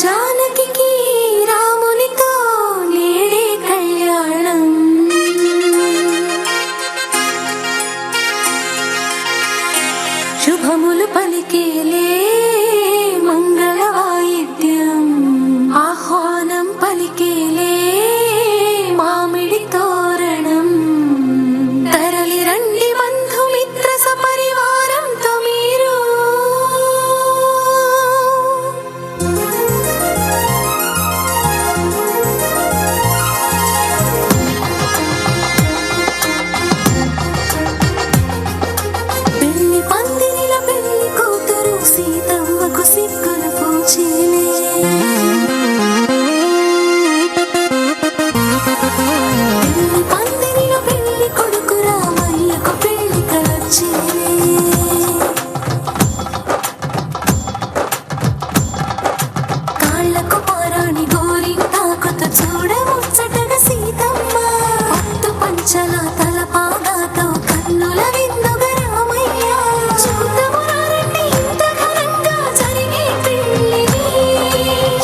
జానకి రామునితో నేడే కళ్యాణం శుభములు పలికేలే మంగళ వాయిద్యం ఆహ్వానం పలికేలే మామిడి తోరణం తరలి రండి బంధుమిత్ర సపరివారంతో మీరు పెళ్లి పందిరిల పెళ్లి కూతురు సీతమ్మకు సిగ్గులు పూచేలే పెళ్లి పందిరిల పెళ్లి కొడుకు రామయ్యకు పెళ్లి కలొచ్చేలే కాళ్ళకు పారాణి గోరిని తాకుతూ చూడముచ్చటగా సీతమ్మ పట్టు పంచల తలపాగాతో కన్నుల విందుగా రామయ్య చూద్దాము రండి ఇంత ఘనంగా జరిగే పెళ్లిని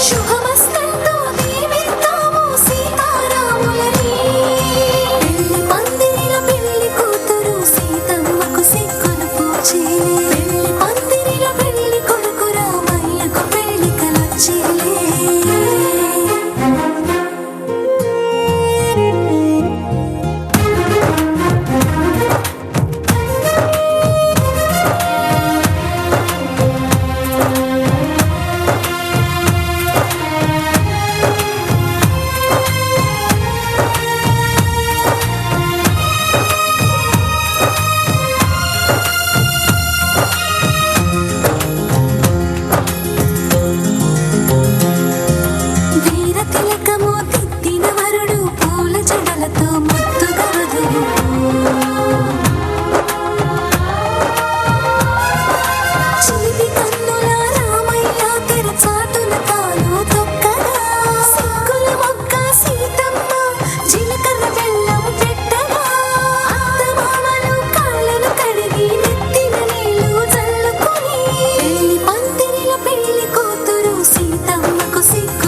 శుభమస్తంతో దీవిద్దాము సీతారాములని పెళ్లి పందిరిల పెళ్లి కూతురు సీతమ్మకు సిగ్గులు పూచేలే పెళ్లి పందిరిల పెళ్లి కొడుకు రామయ్యకు పెళ్లి కలొచ్చేలే వీర తిలకము దిద్దిన వరుడు పూల జడలతో ముద్దుగా వధువు చిలిపి కన్నుల రామయ్య తెరచాటున తాను తొక్కగా సిగ్గుల మొగ్గ సీతమ్మ జీలకర్ర బెల్లం పెట్టగా అత్తమామలు కాళ్ళను కడిగి నెత్తిన నీళ్లు చల్లుకొని పెళ్లి పందిరిల పెళ్లి కూతురు సీతమ్మకు సిగ్గు